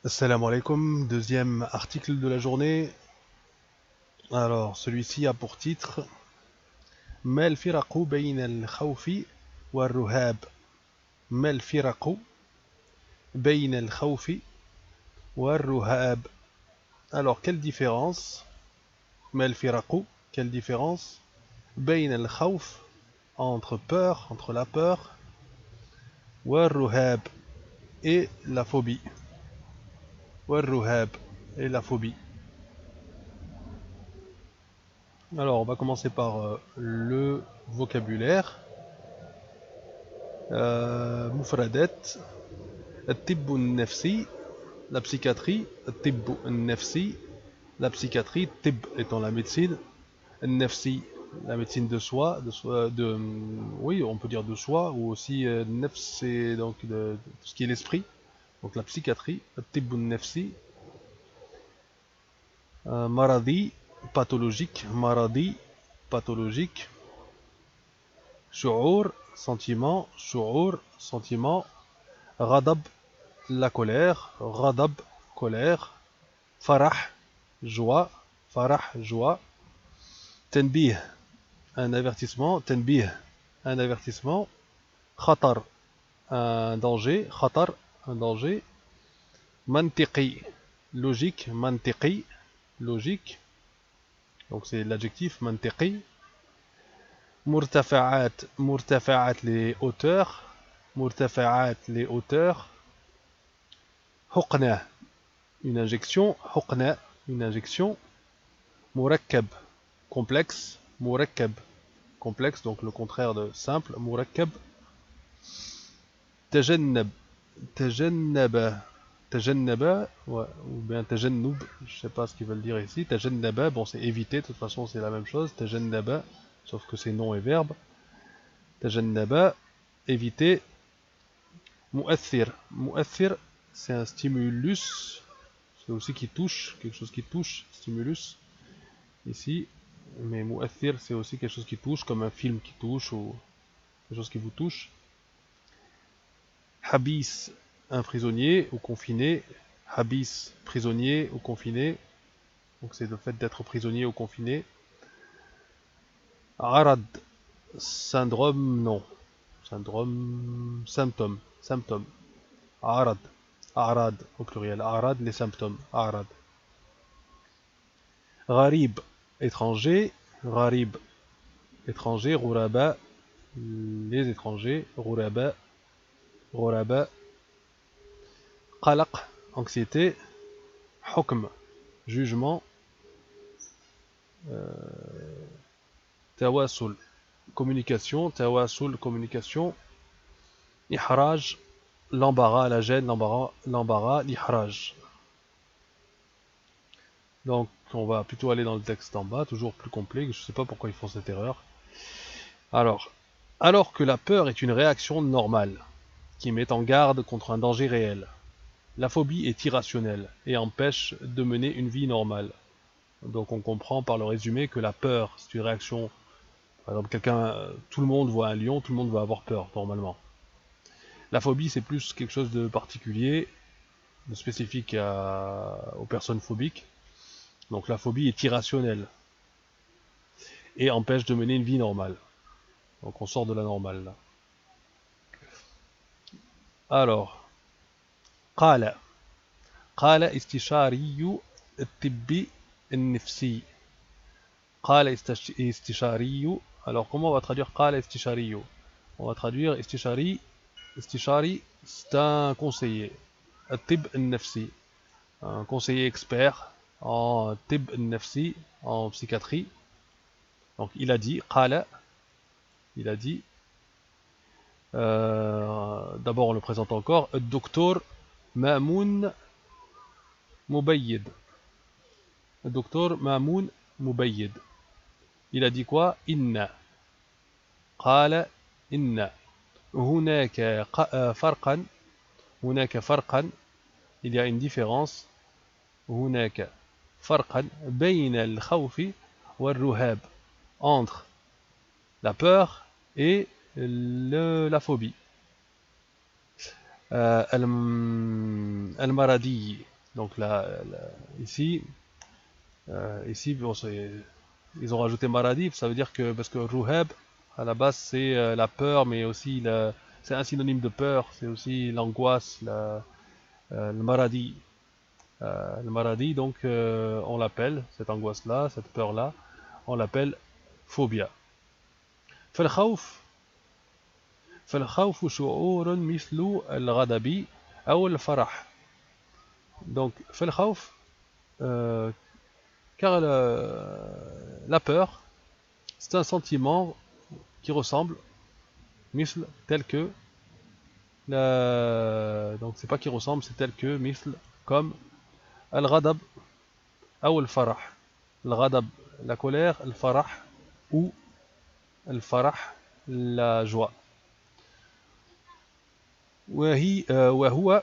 Assalamu alaikum, deuxième article de la journée. Alors, celui-ci a pour titre ما الفرق بين الخوف والرهاب ما الفرق بين الخوف والرهاب. Alors, quelle différence ما الفرق quelle différence بين الخوف entre peur, entre la peur والرهاب et la phobie والرهاب et la phobie. Alors, on va commencer par le vocabulaire. مفردات الطب النفسي la psychiatrie الطب النفسي la psychiatrie طب étant la médecine النفسي la médecine de soi oui on peut dire de soi ou aussi nefs c'est donc de tout ce qui est l'esprit donc la psychiatrie الطب النفسي مرضي pathologique مرضي pathologique شعور sentiment شعور sentiment غضب la colère غضب colère فرح joie فرح joie تنبيه un avertissement تنبيه un avertissement خطر un danger خطر un danger منطقي logique منطقي logique donc c'est l'adjectif منطقي مرتفعات مرتفعات les hauteurs مرتفعات les hauteurs حقنة une injection حقنة une injection مركب complexe مركب complexe donc le contraire de simple مركب تجنب تجنب تجنب ou bien تجنب je sais pas ce qu'ils veulent dire ici تجنب bon c'est éviter de toute façon c'est la même chose تجنب sauf que c'est nom et verbe تجنب éviter مؤثر مؤثر c'est un stimulus c'est aussi qui touche quelque chose qui touche stimulus ici mais مؤثر c'est aussi quelque chose qui touche comme un film qui touche ou quelque chose qui vous touche habis un prisonnier ou confiné habis prisonnier ou confiné donc c'est le fait d'être prisonnier ou confiné arad syndrome non syndrome symptôme symptôme arad arad au pluriel arad les symptômes arad gharib étranger gharib étranger ghuraba les étrangers ghuraba ghuraba qalaq anxiété hukm jugement tawasul communication tawasul communication ihraj l'embarras la gêne l'embarras l'ihraj donc on va plutôt aller dans le texte en bas toujours plus complet je sais pas pourquoi ils font cette erreur alors que la peur est une réaction normale qui met en garde contre un danger réel. La phobie est irrationnelle et empêche de mener une vie normale. Donc on comprend par le résumé que la peur, c'est une réaction. Par exemple, tout le monde voit un lion, tout le monde va avoir peur normalement. La phobie, c'est plus quelque chose de particulier, de spécifique aux personnes phobiques. Donc la phobie est irrationnelle et empêche de mener une vie normale. Donc on sort de la normale là. Alors, قال قال استشاري الطب النفسي قال استشاري alors comment on va traduire قال استشاري on va traduire استشاري استشاري c'est un conseiller الطب النفسي un conseiller expert en طب النفسي en psychiatrie donc il a dit قال il a dit d'abord on le présente encore الدكتور مأمون مبيد الدكتور مأمون مبيد il a dit quoi إن قال إن هناك فرقا هناك فرقا il y a une différence هناك فرقا بين الخوف والرهاب entre la peur et la phobie المرضي Donc là, ici, bon, ils ont rajouté maradi, ça veut dire que, parce que ruhab, à la base, c'est la peur, mais aussi c'est un synonyme de peur, c'est aussi l'angoisse, le maradi. Le maradi, donc, on l'appelle, cette angoisse-là, cette peur-là, on l'appelle phobia. فالخوف فالخوف شعور مثل الغضب أو الفرح. Donc, فالخوف, car la peur, c'est un sentiment qui ressemble, misl, tel que, donc c'est pas qui ressemble, c'est tel que, misl, comme al-ghadab ou al-farah. Al-ghadab, la colère, al-farah, ou al-farah, la joie. وهو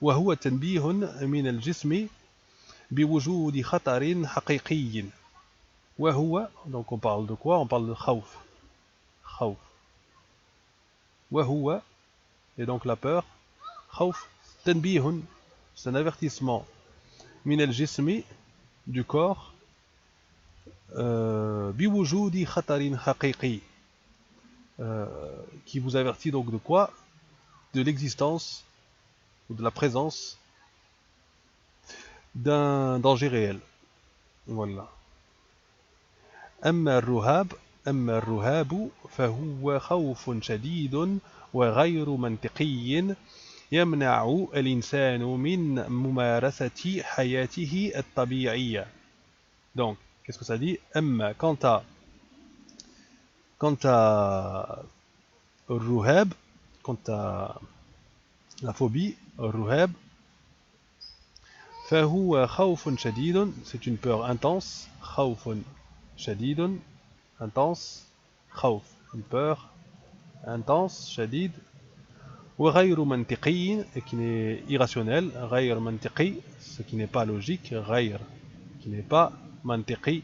وهو تنبيه من الجسم بوجود خطر حقيقي. وهو, donc on parle de quoi? On parle de khawf. Khawf. وهو, et donc la peur. Khawf, tanbihun, c'est un avertissement. Min al-jismi, du corps. Biwujudi khatarin haqiqi. Qui vous avertit donc de quoi? De l'existence ou de la présence d'un danger réel. Voilà. أما الرهاب فهو خوف شديد وغير منطقي يمنع الإنسان من ممارسة حياته الطبيعية. Donc, qu'est-ce que ça dit? أما, quant à الرهاب, quant à la phobie, الرهاب, فهو خوف شديد, c'est une peur intense. خوف شديد, intense. خوف, une peur intense, شديد. وغير منطقي, et qui n'est irrationnel. غير منطقي, ce qui n'est pas logique. غير, qui n'est pas منطقي,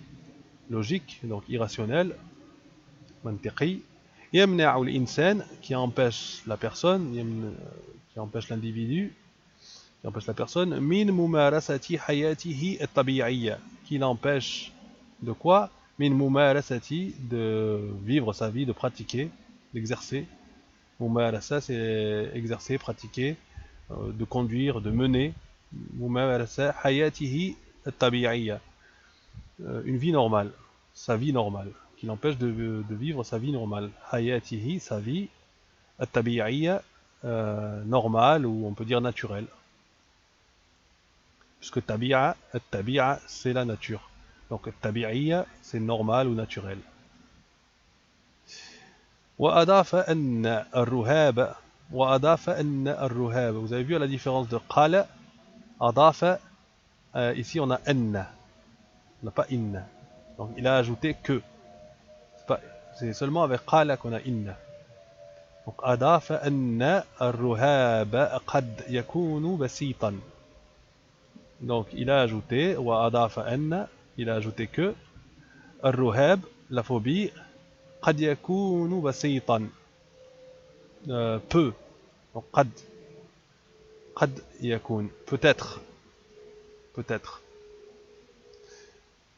logique, donc irrationnel. منطقي. يمنع الإنسان, qui empêche la personne, qui empêche l'individu, qui empêche la personne. من ممارسة حياته الطبيعية, qui l'empêche de quoi? من ممارسة, de vivre sa vie, de pratiquer, d'exercer. Mumarasa, c'est exercer, pratiquer, de conduire, de mener. Mumarasa hayatihi tabi'iyya, une vie normale, sa vie normale, qui l'empêche de vivre sa vie normale. Hayatihi, sa vie, tabi'iyya, normale, ou on peut dire naturelle. Puisque tabi'a, c'est la nature. Donc tabi'iyya, c'est normal ou naturel. وأضاف أن الرهاب vous avez vu la différence de qala, أضاف, ici on a anna, on n'a pas inna, donc il a ajouté que, c'est seulement avec qala qu'on a inna. Donc أضاف أن الرهاب قد يكون بسيطا, donc il a ajouté, وأضاف أن, il a ajouté que الرهاب, la phobie, قد يكون بسيطا, peu. Donc قد يكون, peut-être,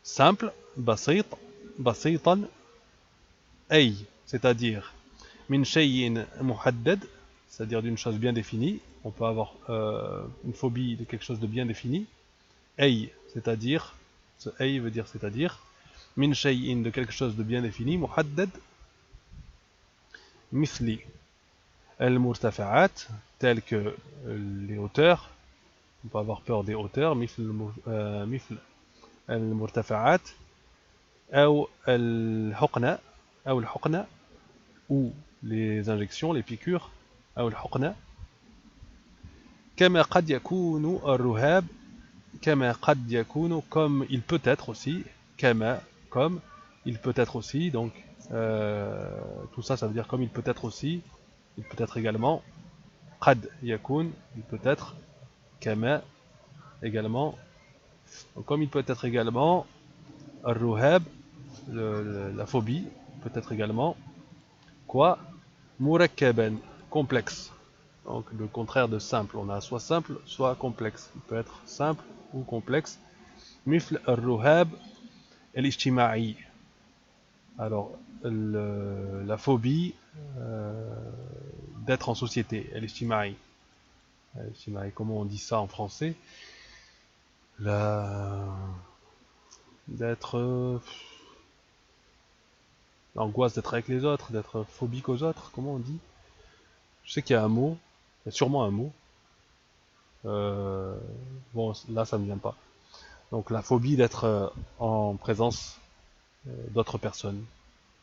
simple, بسيطا, أي, c'est-à-dire من شيء محدد, c'est-à-dire d'une chose bien définie. On peut avoir une phobie de quelque chose de bien défini. أي, c'est-à-dire, ce أي veut dire c'est-à-dire, من شيء, de quelque chose de bien défini, محدد, مثل المرتفعات, tel que les hauteurs. On peut avoir peur des hauteurs, مثل المرتفعات, أو الحقنة, ou les injections, les piqûres, أو الحقنة. كما قد يكون الرهاب, كما قد يكون, comme il peut être aussi, كما, comme il peut être aussi, donc tout ça, ça veut dire comme il peut être aussi, il peut être également. قد يكون, il peut être. كما, également. Donc, comme il peut être également, الرهاب, la phobie, peut être également quoi? مركبا, complexe. Donc le contraire de simple, on a soit simple, soit complexe. Il peut être simple ou complexe. مثل الرهاب الاجتماعي. Alors la phobie d'être en société, الاجتماعي. Comment on dit ça en français? D'être l'angoisse d'être avec les autres, d'être phobique aux autres, comment on dit? Je sais qu'il y a un mot, il y a sûrement un mot. Bon, là ça me vient pas. Donc la phobie d'être en présence d'autres personnes.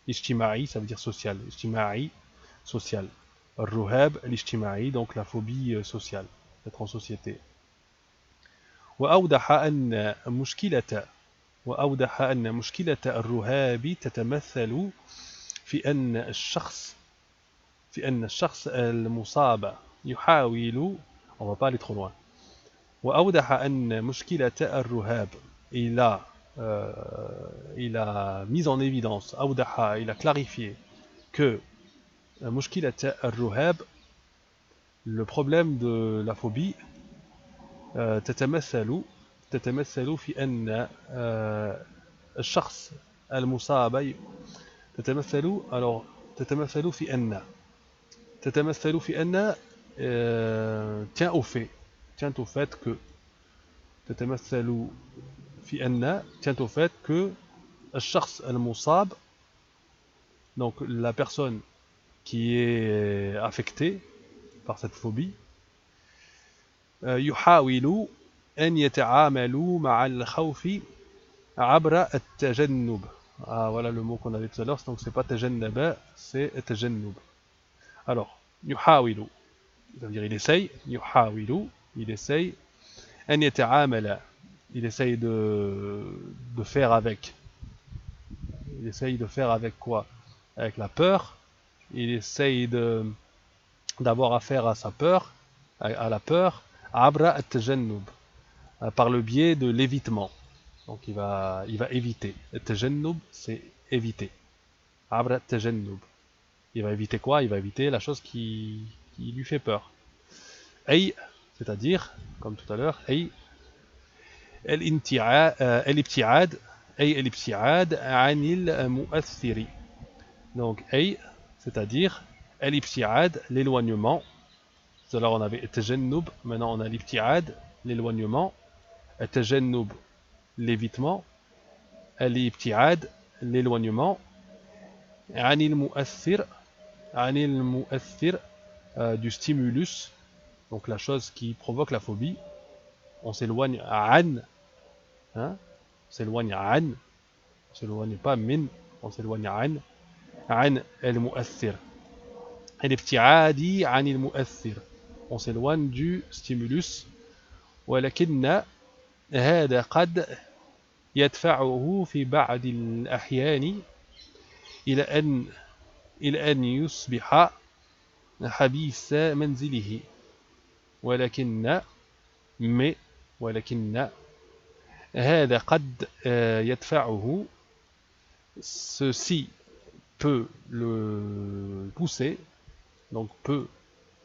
Ijtima'i, ça veut dire social. Ijtima'i, social. Ruhab, l'ijtima'i, donc la phobie sociale, d'être en société. وأوضح أن مشكلة وأوضح أن مشكلة الرهاب تتمثل في أن الشخص المصاب يحاول on va pas aller trop loin وأوضح أن مشكلة الرهاب il a mis en évidence أوضح il a clarifié que مشكلة الرهاب le problème de la phobie تتمثل في أن الشخص المصاب تتمثل في أن tient au fait que تتمثل في أن tient au fait que الشخص المصاب, donc la personne qui est affectée par cette phobie, يحاول أن يتعامل مع الخوف عبر التجنب. Ah, voilà le mot qu'on avait tout à l'heure, donc c'est pas tajannaba, c'est tajannub. Alors, يحاول, ça veut dire il essaye, يحاول, il essaye, أن يتعامل, il essaye de faire avec. Il essaye de faire avec quoi? Avec la peur. Il essaye d'avoir affaire à sa peur, à la peur, abra at-tajannub, par le biais de l'évitement. Donc il va éviter. At-tajannub, c'est éviter. Abra at-tajannub. Il va éviter quoi? Il va éviter la chose qui lui fait peur. Ay, c'est-à-dire, comme tout à l'heure, ay, الابتعاد أي الابتعاد عن المؤثر. Donc أي, c'est-à-dire الابتعاد, l'éloignement. Tout à l'heure on avait التجنب, maintenant on a الابتعاد, l'éloignement. التجنب, l'évitement. الابتعاد, l'éloignement. عن المؤثر, عن المؤثر, du stimulus, donc la chose qui provoque la phobie. On s'éloigne عن, hein, on s'éloigne عن, on s'éloigne pas min, on s'éloigne عن المؤثر. الابتعاد عن المؤثر, on s'éloigne du stimulus. ولكن هذا قد يدفعه في بعض الأحيان إلى أن يصبح حبيس منزله. ولكن هذا قد يدفعه, ceci peut le pousser, donc peut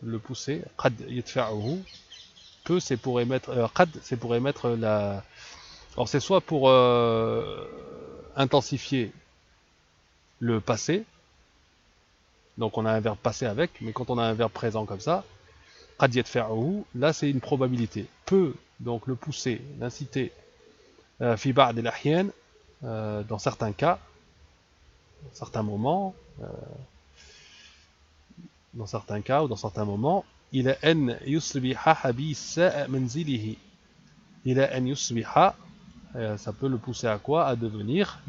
le pousser, قد يدفعه, peut c'est pour émettre, قد c'est pour émettre la, alors c'est soit pour intensifier le passé, donc on a un verbe passé avec, mais quand on a un verbe présent comme ça, قد يدفعه, là c'est une probabilité, peut donc le pousser, l'inciter, في بعض الأحيان, dans certains cas, dans certains moments, ou dans certains moments, إلى أن يصبح حبيس منزله. إلى أن يصبح, ça peut le pousser à quoi? À devenir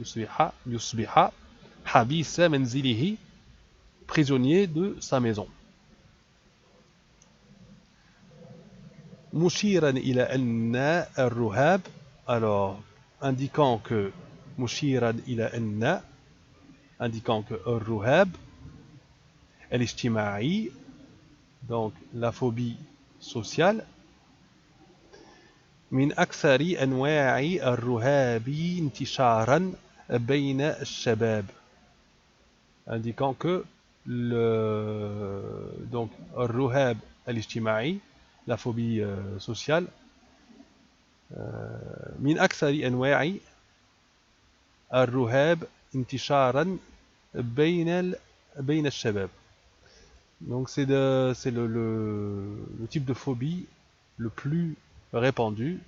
يصبح حبيس منزله, prisonnier de sa maison. مشيرا إلى أن الرهاب, alors indiquant que مشيرا إلى أن, indiquant que الرهاب الاجتماعي, donc la phobie sociale, من أكثر أنواع الرهاب انتشارا بين الشباب, indiquant que donc الرهاب الاجتماعي, la phobie sociale, من أكثر أنواع الرهاب انتشارا بين الشباب. Donc c'est le type de phobie le plus répandu.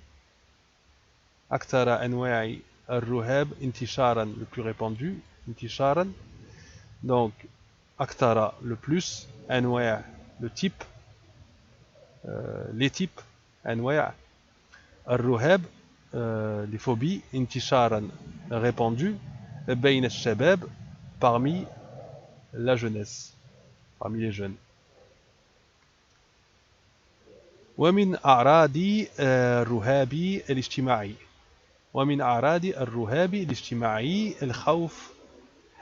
أكثر أنواع الرهاب انتشارا, le plus répandu, انتشارا. Donc أكثر le plus, أنواع le type, les types, أنواع الرهاب, les phobies, انتشارا, répandues, بين الشباب, parmi la jeunesse, parmi les jeunes. ومن أعراض الرهاب الاجتماعي, ومن أعراض الرهاب الاجتماعي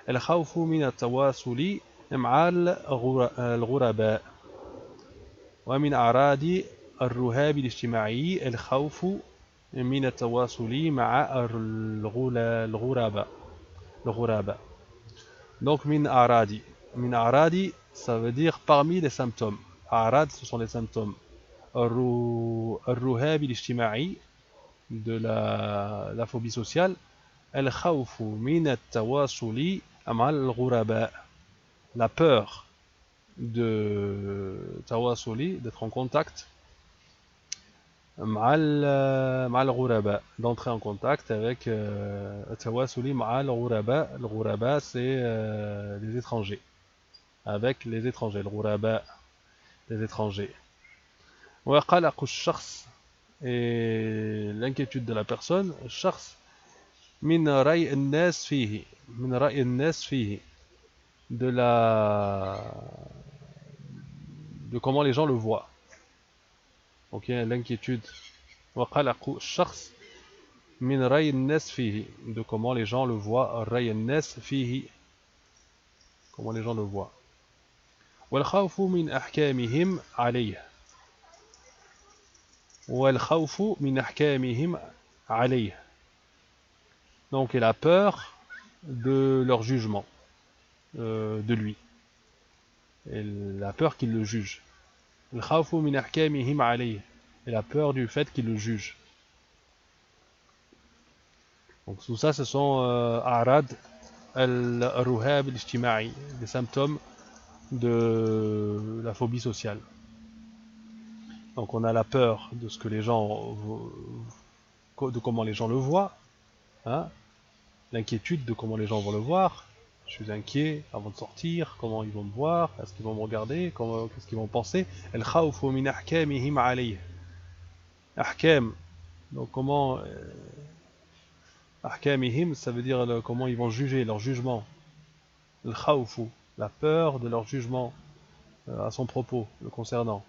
الخوف من التواصل مع الغرباء. ومن أعراض الرهاب الاجتماعي الخوف من التواصل مع الغرباء. Donc من أعراض, ça veut dire parmi les symptômes. أعراض, ce sont les symptômes. الرهاب الاجتماعي, de la phobie sociale, الخوف من التواصل مع الغرباء, la peur de tawasuli, d'être en contact, مع الغرباء, d'entrer en contact avec tawasuli مع الغرباء. الغرباء, c'est les étrangers, avec les étrangers, الغرباء, les étrangers. وقلق الشخص, et l'inquiétude de la personne, الشخص من رأي الناس فيه, من رأي الناس فيه, de comment les gens le voient. Ok, l'inquiétude. وقلق الشخص من رأي الناس فيه, de comment les gens le voient. رأي الناس فيه, comment les gens le voient. والخوف من أحكامهم عليه, والخوف من أحكامهم عليه. Donc, il a peur de leur jugement, de lui. Il a peur qu'il le juge. الخوف من أحكامهم عليه, il a peur du fait qu'il le juge. Donc tout ça, ce sont أعراض الرهاب الاجتماعي, des symptômes de la phobie sociale. Donc on a la peur de ce que les gens, de comment les gens le voient, hein, l'inquiétude de comment les gens vont le voir. Je suis inquiet avant de sortir, comment ils vont me voir, est-ce qu'ils vont me regarder, qu'est-ce qu'ils vont penser. الخوف من أحكامهم عليه. أحكام, donc comment أحكامهم, ça veut dire comment ils vont juger, leur jugement. الخوف, la peur de leur jugement à son propos, le concernant.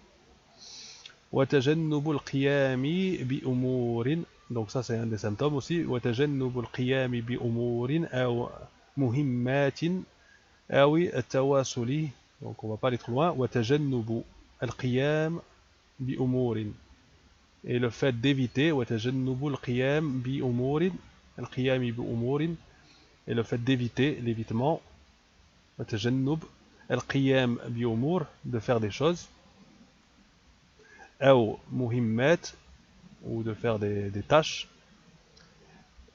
وتجنب القيام بأمور, donc ça c'est un des symptômes aussi. وتجنب القيام بأمور أو مهمات أو التواصل, donc on va pas aller trop loin. وتجنب القيام بأمور, et le fait d'éviter. وتجنب القيام بأمور, القيام بأمور, et le fait d'éviter, l'évitement. وتجنب القيام بأمور, de faire des choses. أو مهمات, ou de faire des tâches.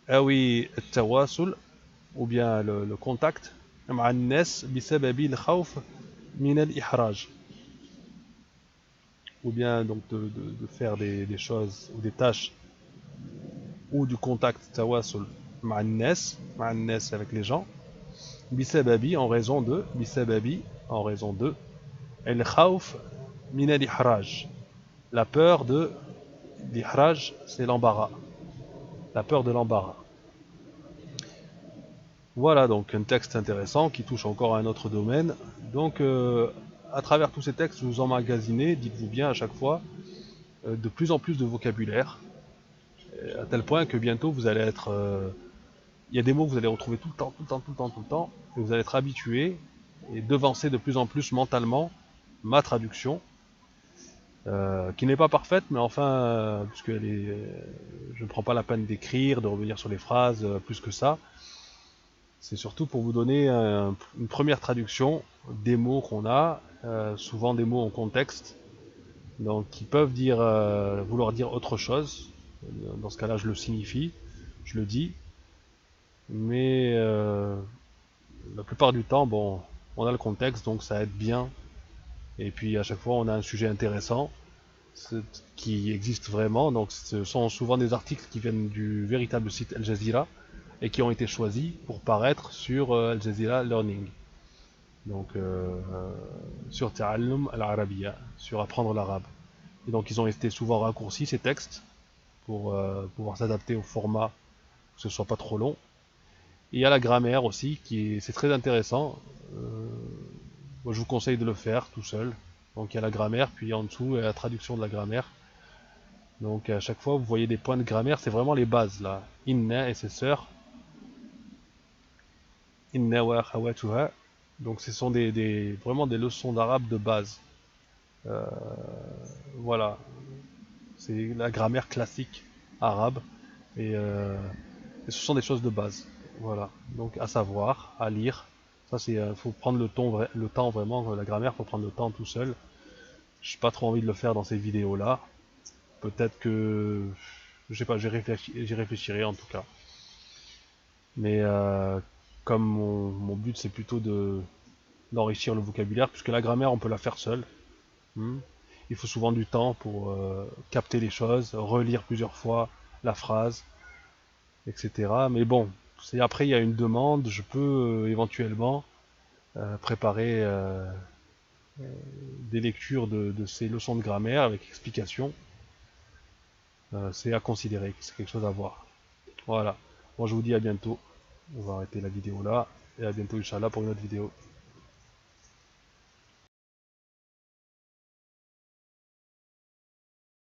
أو التواصل, ou bien le contact مع الناس بسبب الخوف من الإحراج, ou bien donc de faire des choses ou des tâches ou du contact tawasul مع الناس avec les gens, بسبب, en raison de, بسبب, en raison de, الخوف من الإحراج, la peur de l'Ihraj, c'est l'embarras, la peur de l'embarras. Voilà donc un texte intéressant qui touche encore à un autre domaine. Donc à travers tous ces textes, vous emmagasinez, dites-vous bien à chaque fois, de plus en plus de vocabulaire, à tel point que bientôt vous allez être... il y a des mots que vous allez retrouver tout le temps, et vous allez être habitué et devancer de plus en plus mentalement ma traduction, qui n'est pas parfaite, mais enfin, puisque je ne prends pas la peine d'écrire, de revenir sur les phrases, plus que ça. C'est surtout pour vous donner une première traduction des mots qu'on a, souvent des mots en contexte, Donc ils peuvent dire, vouloir dire autre chose. Dans ce cas-là, je le signifie, je le dis. Mais la plupart du temps, bon, on a le contexte, donc ça aide bien. Et puis à chaque fois, on a un sujet intéressant qui existe vraiment. Donc ce sont souvent des articles qui viennent du véritable site Al Jazeera et qui ont été choisis pour paraître sur Al Jazeera Learning. Donc sur Ta'allum al-Arabiya, sur apprendre l'arabe. Et donc ils ont été souvent raccourcis ces textes pour pouvoir s'adapter au format, que ce soit pas trop long. Et il y a la grammaire aussi, c'est très intéressant. Euh, Moi je vous conseille de le faire tout seul. Donc il y a la grammaire, puis en dessous il y a la traduction de la grammaire. Donc à chaque fois vous voyez des points de grammaire, c'est vraiment les bases là. Inna et ses sœurs. Inna wa akhawatuha. Donc ce sont vraiment des leçons d'arabe de base. Euh, voilà, c'est la grammaire classique arabe et ce sont des choses de base. Voilà, donc à savoir, à lire. Ça c'est, faut prendre le temps vraiment. La grammaire, faut prendre le temps tout seul. J'ai pas trop envie de le faire dans ces vidéos là. Peut-être que, je sais pas, j'y réfléchirai en tout cas. Mais comme mon but c'est plutôt d'enrichir le vocabulaire, puisque la grammaire on peut la faire seule. Hmm. Il faut souvent du temps pour capter les choses, relire plusieurs fois la phrase, etc. Mais bon, après il y a une demande, je peux éventuellement préparer des lectures de ces leçons de grammaire avec explication. C'est à considérer, c'est quelque chose à voir. Voilà. Moi je vous dis à bientôt. On va arrêter la vidéo là et à bientôt Inch'Allah pour une autre vidéo.